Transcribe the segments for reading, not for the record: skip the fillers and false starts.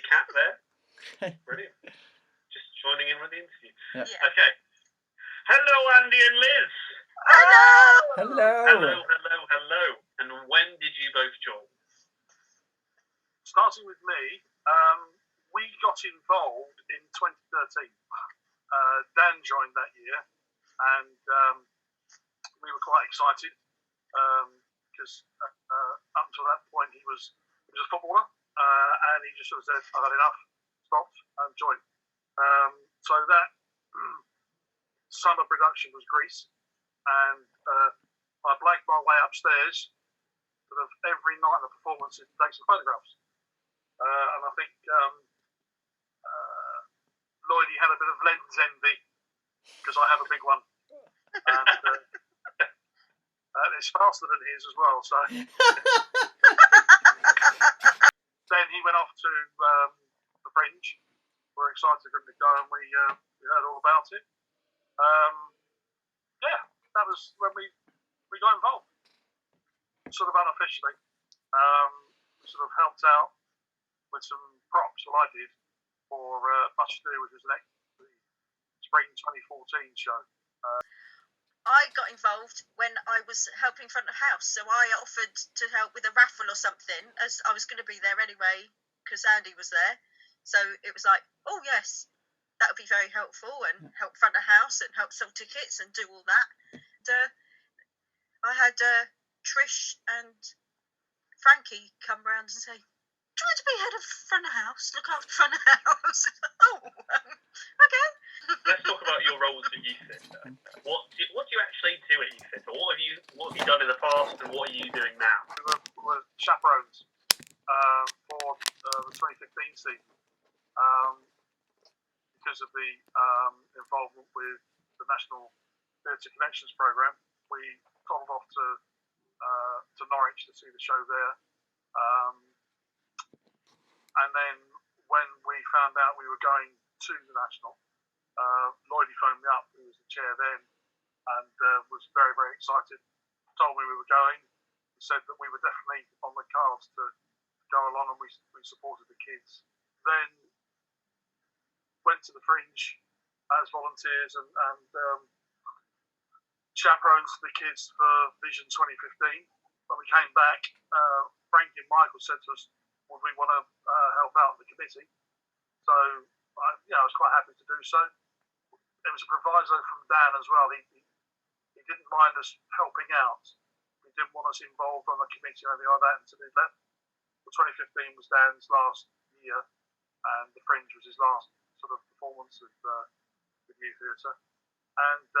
lovely cat there. Brilliant. Just joining in with the interview. Yeah. Okay. Hello, Andy and Liz. Hello. Hello. And when did you both join? Starting with me, we got involved in 2013. Dan joined that year, and we were quite excited because up until that point he was a footballer, and he just sort of said, "I've had enough," stopped, and joined. So that summer production was Greece, and I blanked my way upstairs sort of every night of the performance to take some photographs. And I think Lloydie had a bit of lens envy because I have a big one, and it's faster than his as well. So then he went off to the Fringe. We're excited for him to go, and we heard all about it. That was when we got involved, sort of unofficially. We sort of helped out with some props. Well, I did for Much to Do with the Spring 2014 show. I got involved when I was helping front of house, so I offered to help with a raffle or something, as I was going to be there anyway because Andy was there. So it was like, oh yes, that would be very helpful, and help front of house and help sell tickets and do all that. And, I had Trish and Frankie come round and say, "Do you want to be head of front of house, look after front of house?" Okay. Let's talk about your roles at YouthFit. What do you actually do at YouthFit? Or what have you done in the past, and what are you doing now? We were chaperones for the 2015 season because of the involvement with the National Theatre Connections programme. We travelled off to Norwich to see the show there, and then when we found out we were going to the National, Lloydie phoned me up, who was the chair then, and was very, very excited. Told me we were going. He said that we were definitely on the cards to go along, and we supported the kids. Then went to the Fringe as volunteers and chaperones for the kids for Vision 2015. When we came back, Frankie and Michael said to us, would we want to help out the committee? So I was quite happy to do so. It was a proviso from Dan as well. He didn't mind us helping out. He didn't want us involved on the committee or anything like that until he left. Well, 2015 was Dan's last year, and the Fringe was his last sort of performance with Youth Theatre. And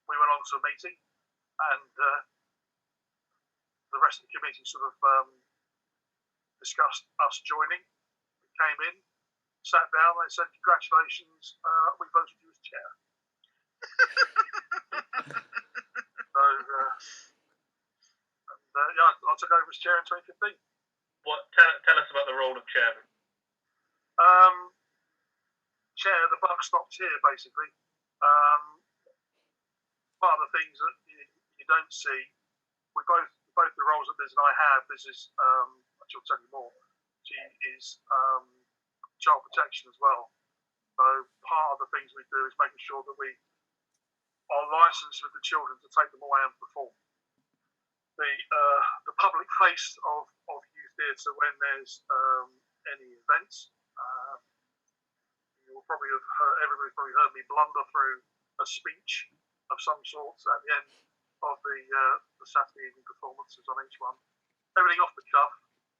we went on to a meeting, and the rest of the committee sort of discussed us joining. We came in, sat down, they said, "Congratulations, we voted you as chair." So, I took over as chair in 2015. Tell us about the role of chairman. Chair, the buck stops here, basically. Part of the things that you don't see, both the roles that Liz and I have, Liz is, she'll tell you more, she is child protection as well. So part of the things we do is making sure that we are licensed with the children to take them away and perform. The public face of Youth Theatre when there's any events. You'll probably have heard, everybody's probably heard me blunder through a speech of some sort at the end of the Saturday evening performances on each one. Everything off the cuff.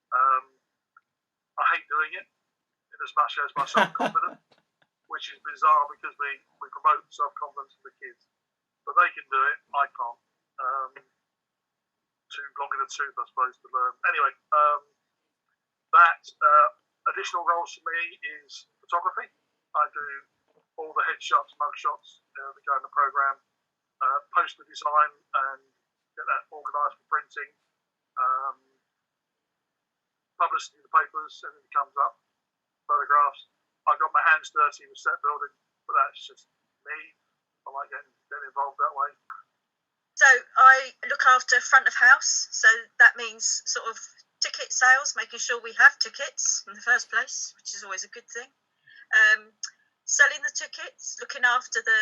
I hate doing it in as much as my self-confidence, which is bizarre because we promote self-confidence for the kids. But they can do it, I can't. Too long in the tooth, I suppose, to learn. Anyway, that additional roles for me is photography. I do all the headshots, mugshots that go in the programme, poster design and get that organised for printing, publicity in the papers, everything comes up, photographs. I got my hands dirty with set building, but that's just me. I like getting involved that way. So I look after front of house, so that means sort of ticket ticket sales, making sure we have tickets in the first place, which is always a good thing. Selling the tickets, looking after the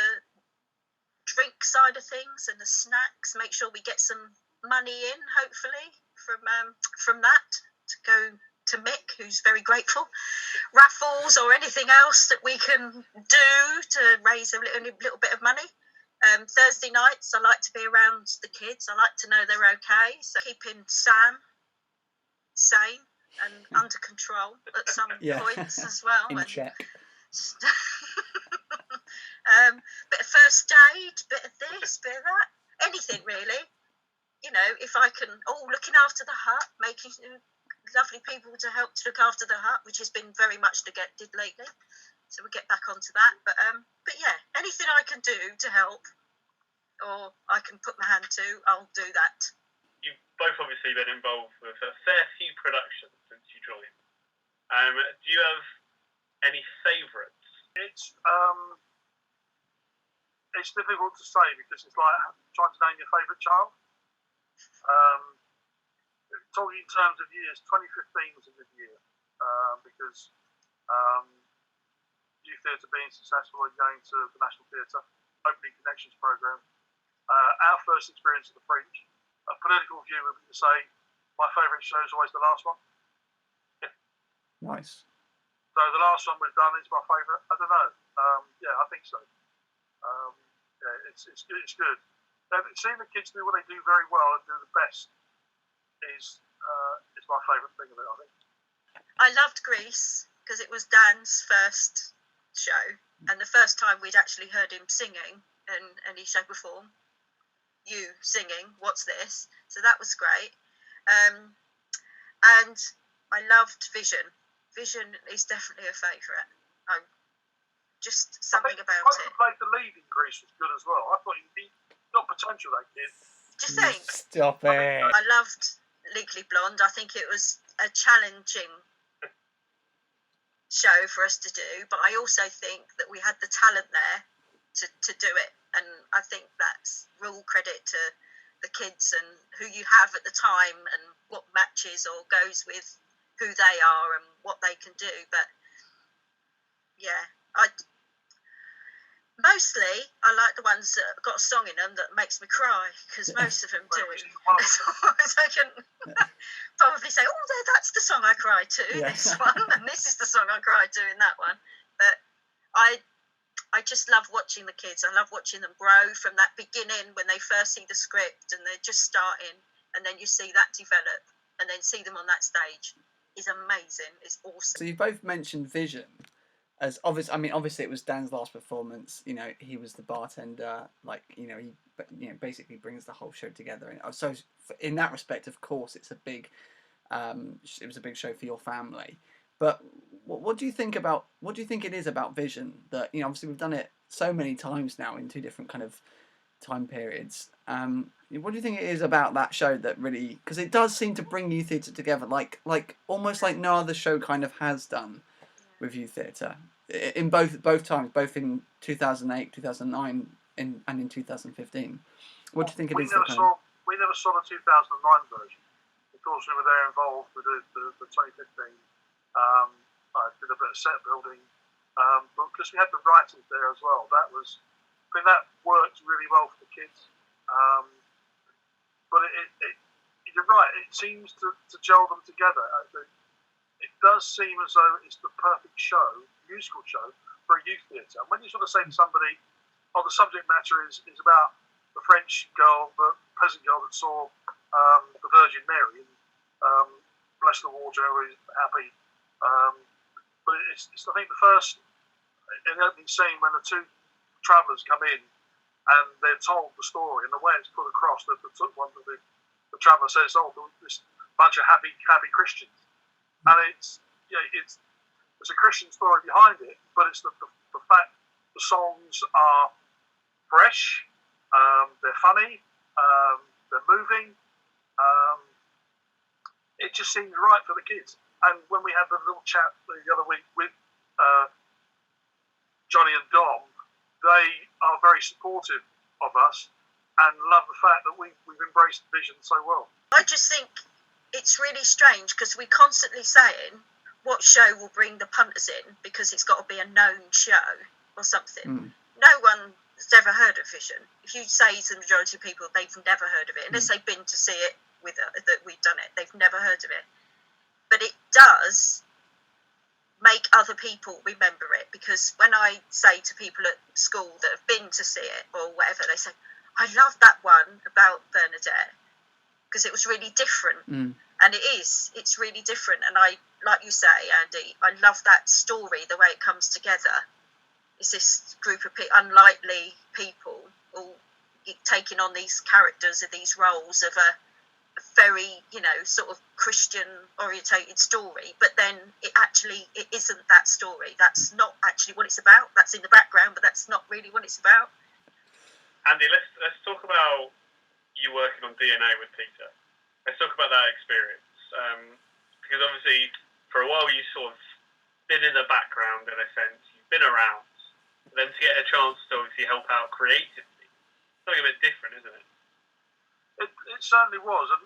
drink side of things and the snacks, make sure we get some money in, hopefully, from that to go to Mick, who's very grateful. Raffles or anything else that we can do to raise a little bit of money. Thursday nights, I like to be around the kids. I like to know they're okay. So keeping Sam sane and under control at some points as well. In check. Bit of first aid, bit of this, bit of that. Anything really. You know, if I can, looking after the hut, making lovely people to help to look after the hut, which has been very much neglected lately. So we'll get back onto that. But yeah, anything I can do to help or I can put my hand to, I'll do that. You've both obviously been involved with a fair few productions since you joined. Do you have any favourites? It's difficult to say because it's like trying to name your favourite child. Talking in terms of years, 2015 was a good year because youth theatre being successful and going to the National Theatre, opening Connections programme. Our first experience at the Fringe, a political view would be to say my favourite show is always the last one. Nice. So the last one we've done is my favourite. I don't know. Yeah, I think so. Yeah, it's good. Seeing the kids do what they do very well and do the best is my favourite thing of it, I think. I loved Grease because it was Dan's first show and the first time we'd actually heard him singing in any shape or form. You singing, what's this? So that was great. And I loved Vision. Vision is definitely a favourite. Just something about it. Who played the lead in Grease was good as well. I thought he got potential, that kid. Do you think? Stop it. I loved Legally Blonde. I think it was a challenging show for us to do, but I also think that we had the talent there to do it, and I think that's real credit to the kids and who you have at the time and what matches or goes with who they are and what they can do. But yeah, mostly I like the ones that have got a song in them that makes me cry, because most of them do. I can probably say, that's the song I cried to, this one, and this is the song I cried to in that one. But I just love watching the kids. I love watching them grow from that beginning when they first see the script and they're just starting, and then you see that develop and then see them on that stage is amazing. It's awesome. So you both mentioned Vision as obvious. I mean, obviously it was Dan's last performance. You know, he was the bartender. Like, he basically brings the whole show together. And so in that respect, of course, it's a big. It was a big show for your family. But what do you think it is about Vision that, obviously we've done it so many times now in two different kind of time periods. What do you think it is about that show that really, because it does seem to bring youth theatre together, like almost like no other show kind of has done with youth theatre in both times, both in 2008, 2009, and in 2015. What do you think it is? We never saw the 2009 version. Of course, we were there involved with the 2015. I did a bit of set building, but because we had the writers there as well, that worked really well for the kids. But you're right, it seems to gel them together. It does seem as though it's the perfect musical show for a youth theatre. And when you sort of say to somebody, the subject matter is about the French girl, the peasant girl that saw the Virgin Mary, and bless the water, is happy. But it's I think the first, in the opening scene, when the two travellers come in and they're told the story and the way it's put across, the traveller says, this bunch of happy Christians. And it's a Christian story behind it, but it's the fact the songs are fresh, they're funny, they're moving. It just seemed right for the kids. And when we had the little chat the other week with Johnny and Dom, they are very supportive of us and love the fact that we've embraced Vision so well. I just think it's really strange because we're constantly saying what show will bring the punters in because it's got to be a known show or something. No one's ever heard of Vision. If you say to the majority of people they've never heard of it, unless they've been to see it with that we've done it, they've never heard of it. But it does make other people remember it, because when I say to people at school that have been to see it or whatever, they say, I love that one about Bernadette because it was really different. And it's really different. And I, like you say, Andy, I love that story, the way it comes together. It's this group of unlikely people all taking on these characters of these roles of a very, sort of Christian orientated story, but then it isn't that story. That's not actually what it's about. That's in the background, but that's not really what it's about. Andy, let's talk about you working on DNA with Peter. Let's talk about that experience, because obviously for a while you sort of been in the background in a sense. You've been around, but then to get a chance to obviously help out creatively, something a bit different, isn't it? It certainly was, and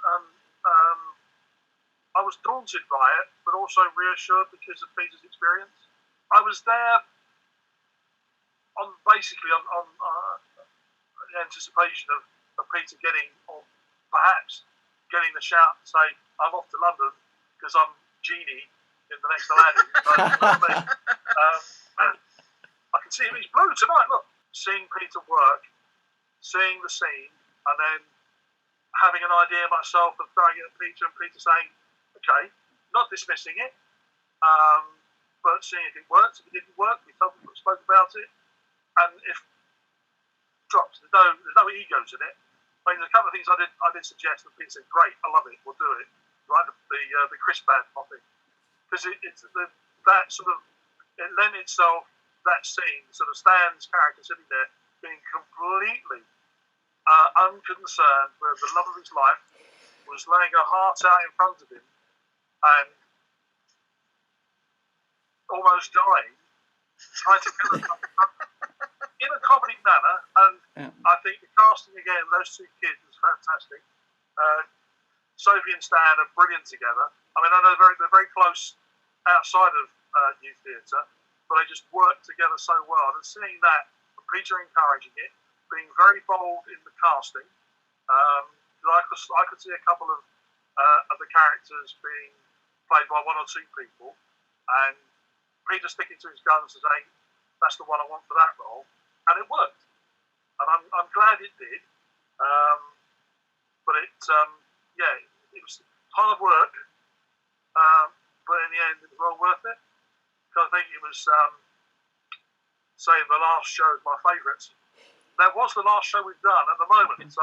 I was daunted by it, but also reassured because of Peter's experience. I was there on the anticipation of Peter getting, or perhaps getting the shout and say, I'm off to London because I'm Genie in the next Aladdin. I can see him, he's blue tonight, look. Seeing Peter work, seeing the scene, and then having an idea myself and throwing it at Peter, and Peter saying, okay, not dismissing it, but seeing if it works. If it didn't work, we spoke about it, and if drops, there's no egos in it. I mean, there's a couple of things I did suggest, and Peter said, great, I love it, we'll do it. Right, the Chris Band topic, because it's that sort of, it lent itself, that scene, sort of Stan's character sitting there being completely unconcerned, where the love of his life was laying her heart out in front of him and almost dying, trying to kill her in a comedy manner. And I think the casting again, those two kids was fantastic. Sophie and Stan are brilliant together. I mean, I know they're very close outside of youth theatre, but they just work together so well. And seeing that, Peter encouraging it, being very bold in the casting. I could see a couple of the characters being played by one or two people, and Peter sticking to his guns and saying, that's the one I want for that role, and it worked. And I'm glad it did. But it was hard work, but in the end it was well worth it. Because I think it was, say, the last show is my favourite. That was the last show we've done at the moment. So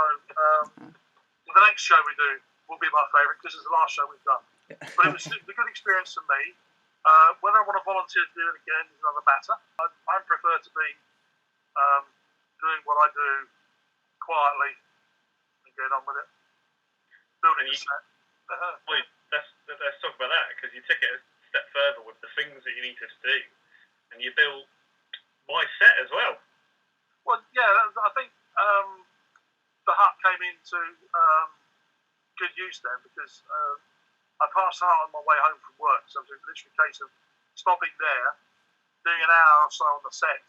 the next show we do will be my favourite because it's the last show we've done. But it was a good experience for me. Whether I want to volunteer to do it again is another matter. I prefer to be doing what I do quietly and get on with it. Building a set. Let's talk about that, because you took it a step further with the things that you needed to do, and you built my set as well. Well, yeah, I think the hut came into good use then, because I passed the hut on my way home from work, so it was literally a case of stopping there, doing an hour or so on the set,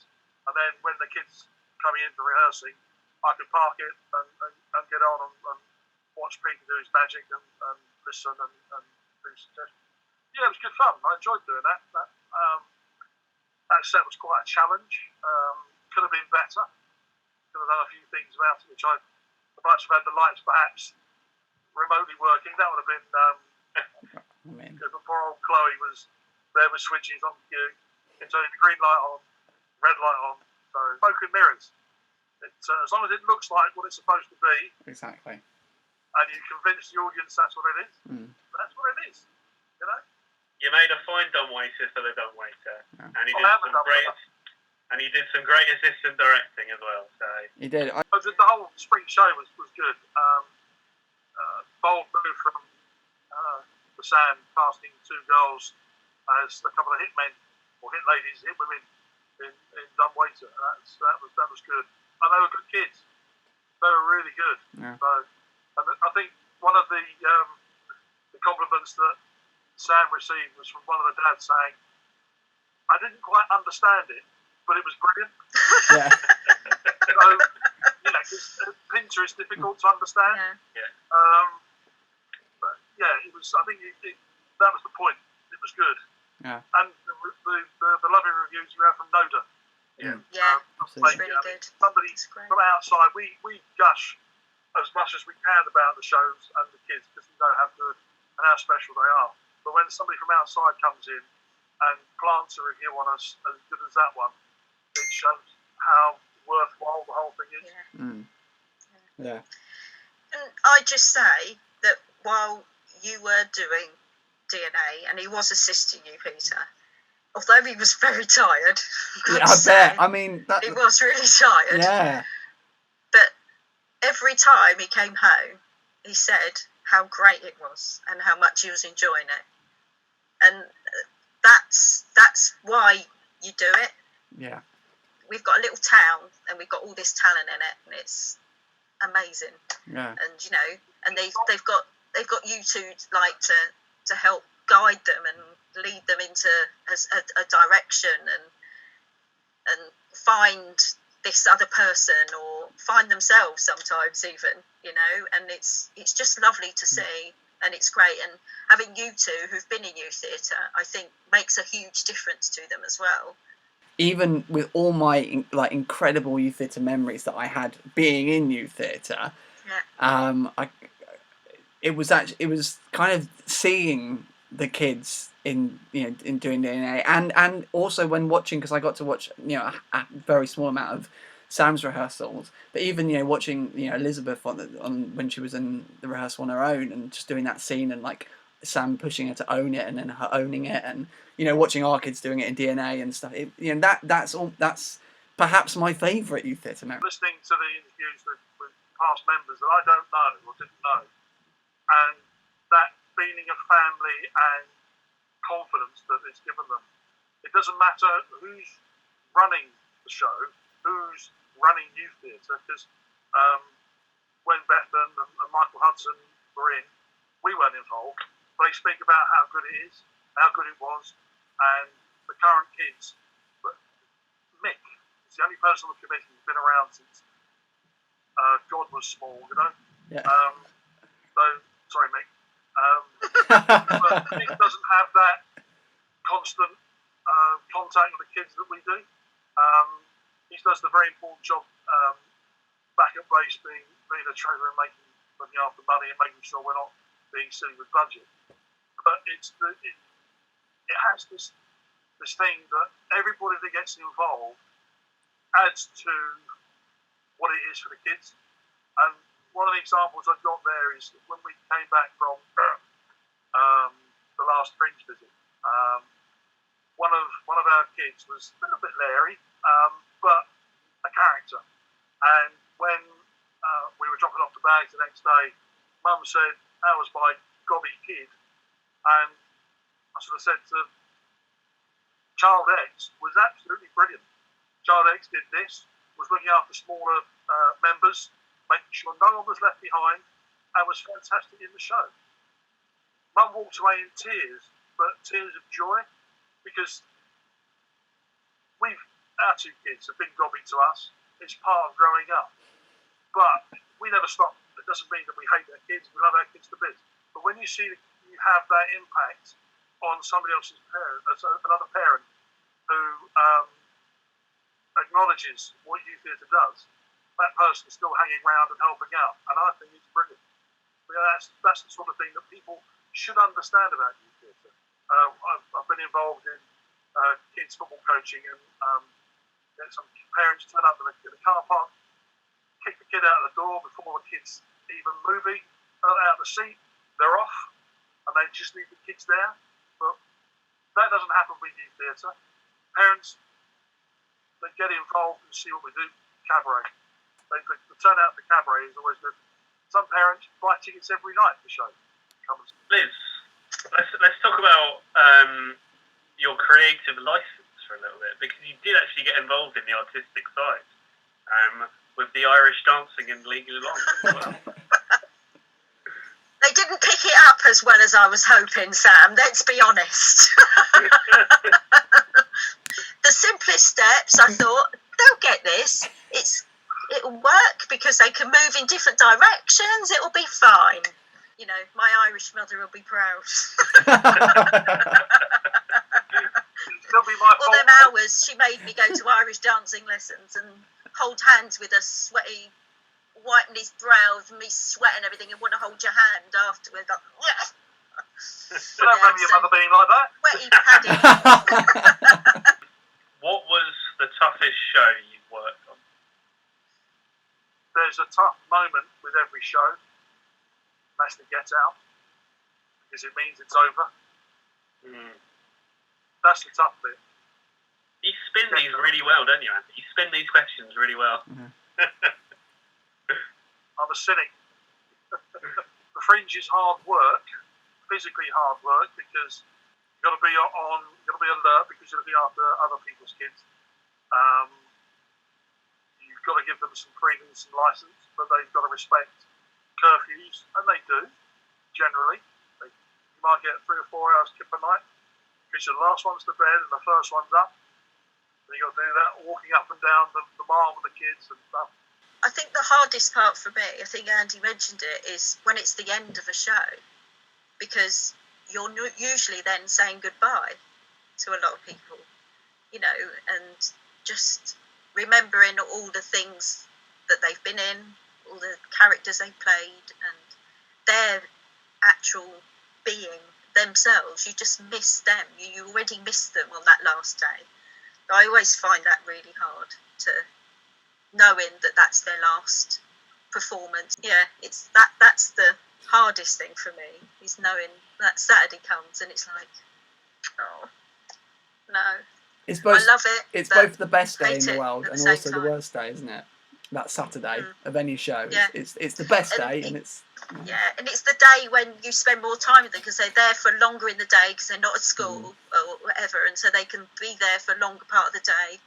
and then when the kids coming in for rehearsing, I could park it and get on and watch Peter do his magic and listen and do suggestions. Yeah, it was good fun. I enjoyed doing that. That set was quite a challenge. Could have been better. Could have done a few things about it, which I'd much have had the lights perhaps remotely working. That would have been because the poor old Chloe was there with switches on cue. It's only the green light on, red light on. So smoke and mirrors. As long as it looks like what it's supposed to be. Exactly. And you convince the audience that's what it is. That's what it is. You know. You made a fine dumbwaiter for the dumbwaiter, and he did some great assistant directing as well. So he did. The whole spring show was good. Bold move from the Sam casting two girls as a couple of hit men or hit ladies, hit women in dumbwaiter. That was good, and they were good kids. They were really good. Yeah. So, and I think one of the the compliments that Sam received was from one of the dads saying, "I didn't quite understand it, but it was brilliant." Yeah. So, you know, 'cause Pinter is difficult to understand. Yeah. But yeah, it was. I think that was the point. It was good. Yeah. And the lovely reviews you have from Noda. Yeah. Absolutely. It's really good. Somebody It's great. from outside, we gush as much as we can about the shows and the kids because we know how good and how special they are. But when somebody from outside comes in and plants a review on us as good as that one, it shows how worthwhile the whole thing is. Yeah. Mm. Yeah. And I just say that while you were doing DNA and he was assisting you, Peter, although he was very tired, Yeah, I bet. I mean, that. he was really tired. Yeah. But every time he came home, he said how great it was and how much he was enjoying it. And that's why you do it. Yeah. We've got a little town and we've got all this talent in it, and it's amazing. Yeah. And you know, and they've got you two like to help guide them and lead them into a direction and find this other person or find themselves sometimes even, you know, and it's just lovely to see, and it's great. And having you two who've been in youth theatre, I think makes a huge difference to them as well. Even with all my like incredible youth theatre memories that I had being in youth theatre, it was kind of seeing the kids in doing DNA and also when watching, because I got to watch a very small amount of Sam's rehearsals, but even watching Elizabeth on when she was in the rehearsal on her own and just doing that scene and like Sam pushing her to own it and then her owning it, and watching our kids doing it in DNA and stuff. That's perhaps my favourite youth theatre memory. Listening to the interviews with past members that I don't know or didn't know, and that feeling of family and confidence that it's given them. It doesn't matter who's running the show, who's running youth theatre, because when Bethan and Michael Hudson were in, we weren't involved. They speak about how good it is, how good it was, and the current kids. But Mick is the only person on the committee who's been around since God was small, Yeah. So, sorry, Mick. But Mick doesn't have that constant contact with the kids that we do. He does the very important job back at base, being a treasurer and looking after money and making sure we're not being silly with budget. But it has this thing that everybody that gets involved adds to what it is for the kids. And one of the examples I've got there is when we came back from the last Fringe visit. One of our kids was a little bit leery, but a character. And when we were dropping off the bags the next day, Mum said, "That was my gobby kid." And I sort of said to Child X was absolutely brilliant. Child X did this, was looking after smaller members, making sure no one was left behind, and was fantastic in the show. Mum walked away in tears, but tears of joy, because our two kids have been gobby to us. It's part of growing up. But we never stop. It doesn't mean that we hate our kids. We love our kids to bits. But when you see that you have that impact on somebody else's parent, another parent who acknowledges what youth theatre does, that person is still hanging around and helping out. And I think it's brilliant. That's the sort of thing that people should understand about youth theatre. I've been involved in kids football coaching, and some parents turn up in the car park, kick the kid out of the door before the kid's even moving out of the seat. They're off, and they just leave the kids there. But that doesn't happen with youth theatre. Parents, they get involved and see what we do. Cabaret. The turnout for cabaret is always good. Some parents buy tickets every night for the show. Liz, let's talk about your creative license for a little bit, because you did actually get involved in the artistic side with the Irish dancing and Legally Blonde as well. They didn't didn't pick it up as well as I was hoping, Sam. Let's be honest. The simplest steps, I thought, they'll get this. It'll work because they can move in different directions. It'll be fine. You know, my Irish mother will be proud. It'll be my All fault. them hours she made me go to Irish dancing lessons and hold hands with a sweaty, wiping his brow with me sweat and everything, and want to hold your hand afterwards. Like, yeah. I don't remember your mother being like that. Sweaty padding. What was the toughest show you've worked on? There's a tough moment with every show. That's the get out, because it means it's over. That's the tough bit. You spin these really well, don't you, Andy? You spin these questions really well. I'm a cynic. The Fringe is hard work, physically hard work, because you've got to be on, you've got to be alert, because you're looking after other people's kids. You've got to give them some freedom, some license, but they've got to respect curfews, and they do, generally. You might get 3 or 4 hours skip a night, because the last one's to bed and the first one's up. And you've got to do that, walking up and down the mile with the kids and stuff. I think the hardest part for me, I think Andy mentioned it, is when it's the end of a show, because you're usually then saying goodbye to a lot of people, you know, and just remembering all the things that they've been in, all the characters they've played, and their actual being themselves. You just miss them. You already miss them on that last day. I always find that really hard, to knowing that that's their last performance. Yeah, it's that's the hardest thing for me, is knowing that Saturday comes and it's like, oh no. It's both, I love it. it's both the best day in hate the it world at and the same also the time. worst day, isn't it? That Saturday of any show. Yeah. It's the best And day, and it's... Yeah, and it's the day when you spend more time with them, because they're there for longer in the day, because they're not at school or whatever, and so they can be there for a longer part of the day.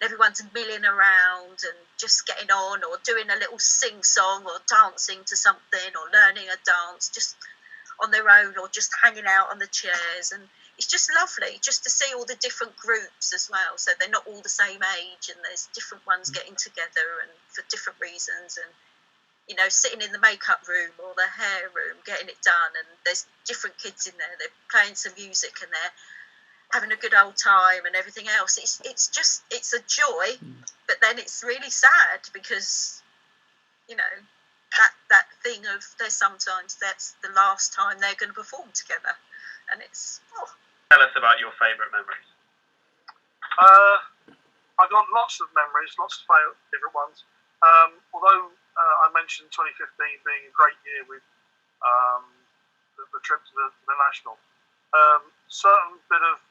And everyone's milling around and just getting on, or doing a little sing-song, or dancing to something, or learning a dance just on their own, or just hanging out on the chairs. And it's just lovely just to see all the different groups as well, so they're not all the same age, and there's different ones getting together and for different reasons, and you know, sitting in the makeup room or the hair room getting it done, and there's different kids in there, they're playing some music and they're having a good old time and everything else. It's a joy, but then it's really sad, because you know, that thing of there's sometimes that's the last time they're going to perform together, and it's Tell us about your favourite memories. I've got lots of memories, lots of favourite ones. Although I mentioned 2015 being a great year with the trip to the National, certain bit of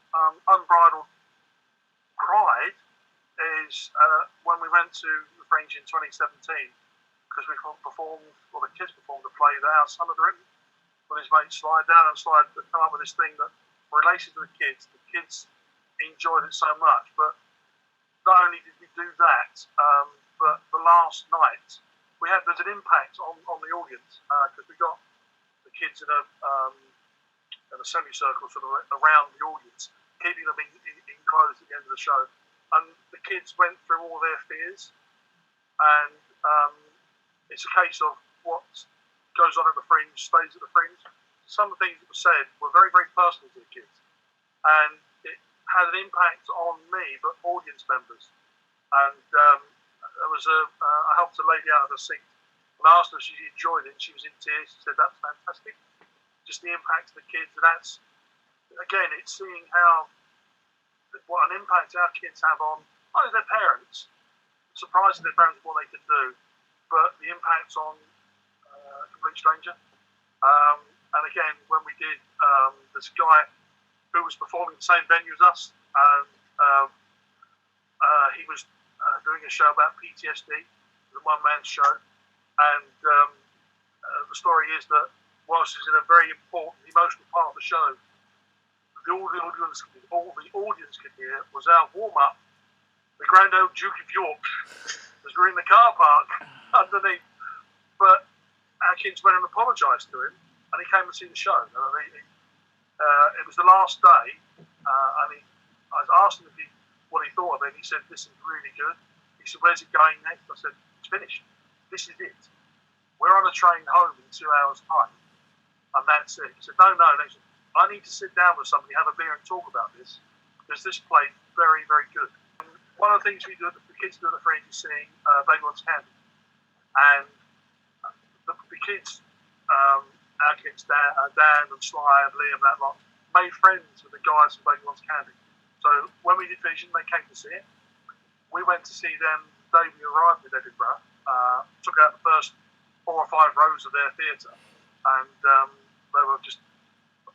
unbridled pride is when we went to the Fringe in 2017, because we performed, or the kids performed a play that our son had written with his mate Slide Down and Slide, that come up with this thing that related to the kids. The kids enjoyed it so much, but not only did we do that, but the last night there's an impact on the audience, because we got the kids in a semicircle sort of around the audience, keeping them enclosed at the end of the show, and the kids went through all their fears, and it's a case of what goes on at the Fringe stays at the Fringe. Some of the things that were said were very, very personal to the kids, and it had an impact on me, but audience members. And there was I helped a lady out of her seat, and I asked her if she enjoyed it. She was in tears. She said, "That's fantastic." Just the impact of the kids, and that's, again, it's seeing what an impact our kids have on not only their parents, surprising their parents what they can do, but the impact on a complete stranger. And again, when we did, this guy who was performing the same venue as us, and he was doing a show about PTSD, the one-man show, and the story is that whilst he was in a very important, emotional part of the show, all the audience could hear was our warm-up. The Grand Old Duke of York was in the car park underneath, but our kids went and apologised to him, and he came to see the show. It was the last day, and I asked him what he thought of it. He said, "This is really good." He said, "Where's it going next?" I said, "It's finished. This is it. We're on a train home in 2 hours' time, and that's it." He said, "No, I need to sit down with somebody, have a beer, and talk about this, because this played very, very good." And one of the things we do, the kids do at the Fringe, is sing Baby Wants Candy, and the kids, our kids, Dan and Sly and Liam, that lot, made friends with the guys from Baby Wants Candy. So when we did Vision, they came to see it. We went to see them the day we arrived in Edinburgh. Took out the first 4 or 5 rows of their theatre, and they were just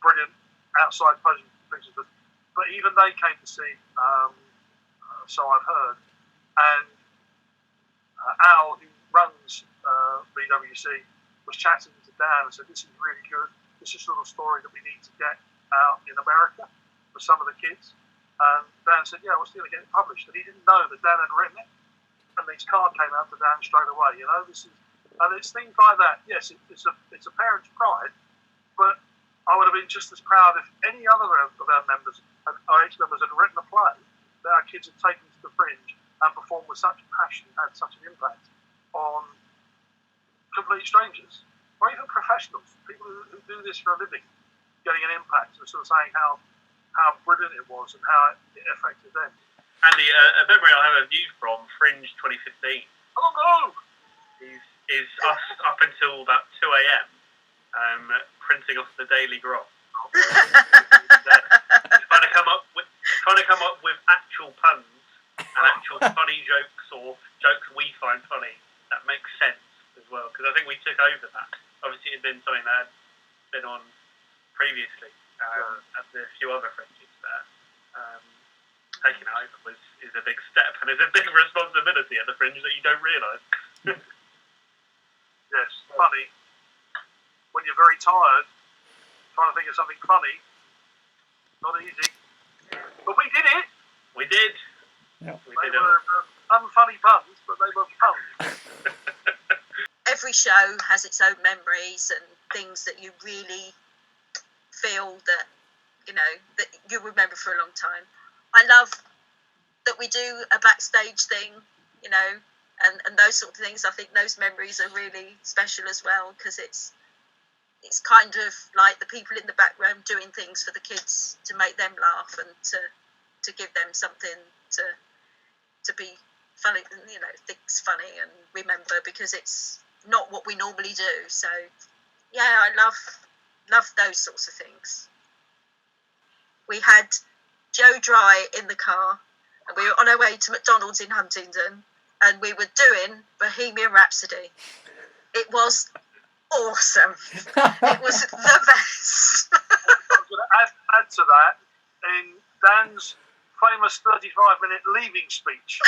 brilliant outside posing pictures. But even they came to see, so I've heard. And Al, who runs BWC, was chatting to Dan and said, "This is really good. This is sort of story that we need to get out in America for some of the kids." And Dan said, "Yeah, we're still going to get it published." And he didn't know that Dan had written it. And his card came out to Dan straight away. You know, and it's things like that. Yes, it's a parent's pride, but I would have been just as proud if any other of our members, our ex-members, had written a play that our kids had taken to the Fringe and performed with such passion, had such an impact on complete strangers, or even professionals, people who do this for a living, getting an impact and sort of saying how brilliant it was and how it affected them. Andy, a memory I have of you from Fringe 2015 Oh no! is us up until about 2 a.m. Printing off the Daily Graph. trying to come up with actual puns and actual funny jokes, or jokes we find funny that make sense as well. Because I think we took over that. Obviously, it had been something that had been on previously at the few other Fringes there. Taking it over is a big step, and it's a big responsibility at the Fringe that you don't realise. Yes, funny. When you're very tired, trying to think of something funny, not easy. But we did it. We did. Yeah. They were unfunny puns, but they were puns. Every show has its own memories and things that you really feel that, that you remember for a long time. I love that we do a backstage thing, and those sort of things. I think those memories are really special as well, because it's kind of like the people in the background doing things for the kids to make them laugh and to give them something to be funny, things funny and remember, because it's not what we normally do. So yeah, I love those sorts of things. We had Joe Dry in the car, and we were on our way to McDonald's in Huntingdon, and we were doing Bohemian Rhapsody. It was awesome. It was the best. I'm going to add to that, in Dan's famous 35-minute leaving speech,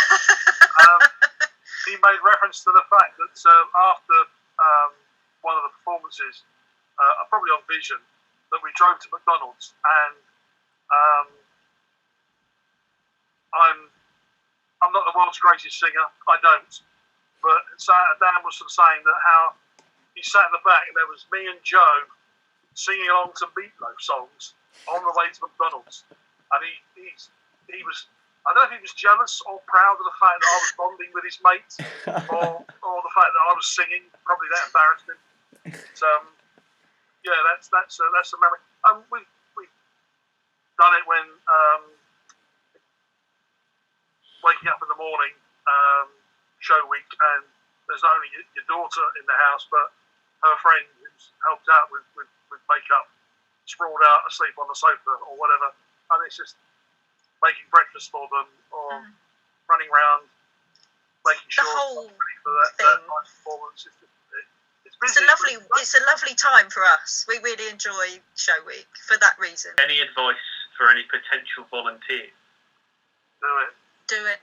he made reference to the fact that after one of the performances, probably on Vision, that we drove to McDonald's, and I'm not the world's greatest singer, I don't, but Dan was sort of saying that how he sat in the back and there was me and Joe singing along to Meatloaf songs on the way to McDonald's, and he was, I don't know if he was jealous or proud of the fact that I was bonding with his mate, or the fact that I was singing. Probably that embarrassed him. So yeah, that's a memory. We've done it when waking up in the morning, show week, and there's not only your daughter in the house, but her friend who's helped out with makeup, sprawled out asleep on the sofa or whatever, and it's just making breakfast for them, or running around making sure whole ready for that nice performance. It's busy. It's a lovely time for us. We really enjoy show week for that reason. Any advice for any potential volunteers? Do it.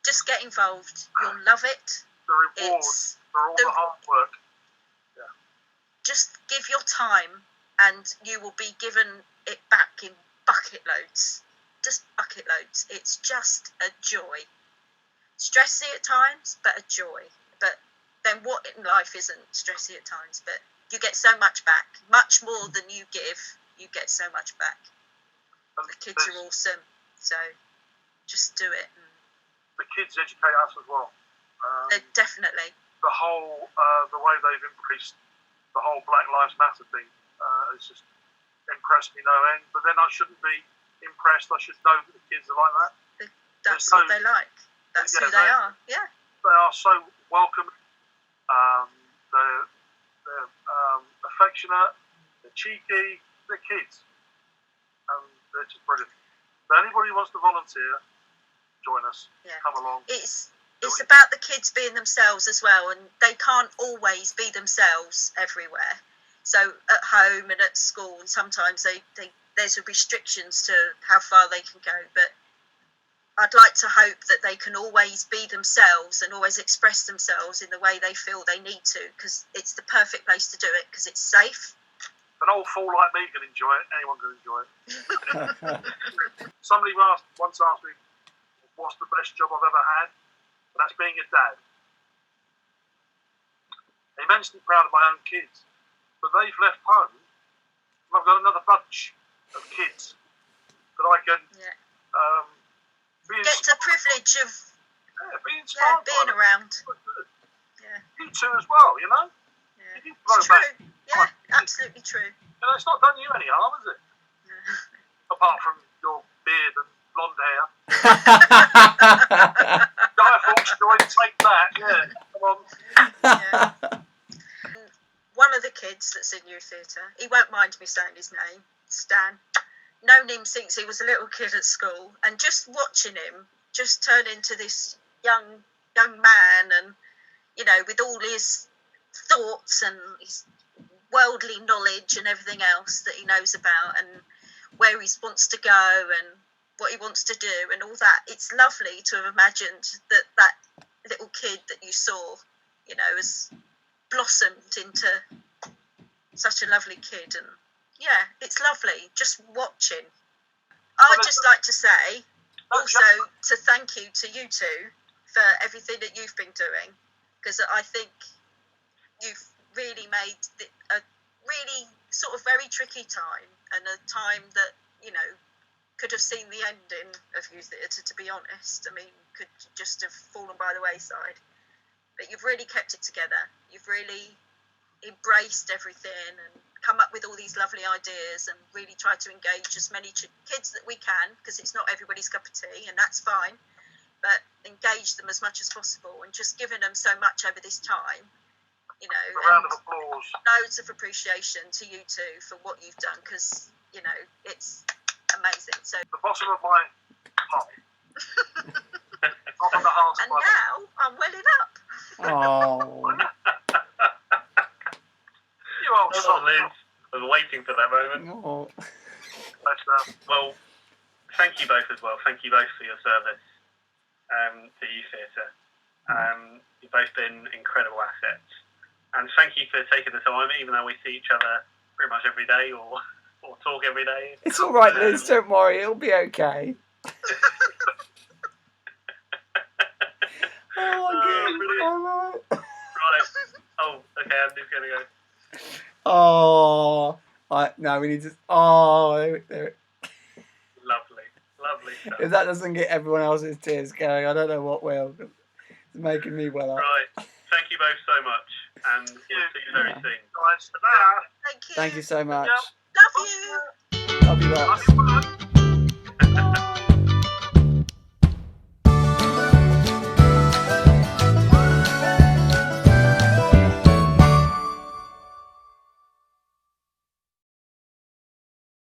Just get involved. You'll love it. The rewards for all the hard work. Yeah. Just give your time, and you will be given it back in bucket loads. Just bucket loads. It's just a joy. Stressy at times, but a joy. But then what in life isn't stressy at times? But you get so much back, much more than you give. You get so much back. And The kids are awesome, so just do it. the kids educate us as well. Definitely. The whole, the way they've embraced the whole Black Lives Matter thing has just impressed me no end. But then I shouldn't be impressed. I should know that the kids are like that. That's what they like. That's who they are. Yeah. They are so welcoming. They're affectionate. They're cheeky. They're kids, and they're just brilliant. So anybody who wants to volunteer, join us. Yeah. Come along. It's about the kids being themselves as well, and they can't always be themselves everywhere. So at home and at school, and sometimes there's restrictions to how far they can go, but I'd like to hope that they can always be themselves and always express themselves in the way they feel they need to, because it's the perfect place to do it, because it's safe. An old fool like me can enjoy it. Anyone can enjoy it. Somebody once asked me, what's the best job I've ever had? And that's being a dad. I'm immensely proud of my own kids, but they've left home, and I've got another bunch of kids that I can be Get the privilege of be inspired being by around. Yeah. You too as well, you know? Yeah. You blow It's back. true. Yeah, absolutely true. You know, it's not done you any harm, is it? Apart from your beard and blonde hair. Guy Fawkes, go and take that, yeah. Come on. Yeah. One of the kids that's in youth theatre, he won't mind me saying his name, Stan. Known him since he was a little kid at school, and just watching him just turn into this young man, and you know, with all his thoughts and his worldly knowledge and everything else that he knows about, and where he wants to go and what he wants to do and all that. It's lovely to have imagined that little kid that you saw, you know, has blossomed into such a lovely kid. And yeah, it's lovely just watching. I'd just like to say also to thank you to you two for everything that you've been doing, because I think you've really made a really sort of very tricky time, and a time that, you know, could have seen the ending of youth theatre, to be honest. I mean, could just have fallen by the wayside. But you've really kept it together. You've really embraced everything and come up with all these lovely ideas, and really tried to engage as many kids that we can, because it's not everybody's cup of tea, and that's fine. But engage them as much as possible, and just giving them so much over this time. You know, A round of applause. loads of appreciation to you two for what you've done, because, you know, it's amazing. So, The bottom of my heart. Not from the heart and of my now I'm welling up. Oh. You old Oh, son. Liz, I was waiting for that moment. Oh. Well, thank you both as well. Thank you both for your service to youth theatre. You've both been incredible assets. And thank you for taking the time, even though we see each other pretty much every day or talk every day. It's all right, Liz. Don't worry. It'll be okay. Oh, Brilliant. Right. Oh, okay, Andy's going to go. oh. No, we need to. Oh, there. Lovely stuff. If that doesn't get everyone else's tears going, I don't know what will. It's making me well up. Right. Thank you both so much. And we'll see you very soon. Guys, Thank you. Thank you so much. Love you. Love you lots. Love you,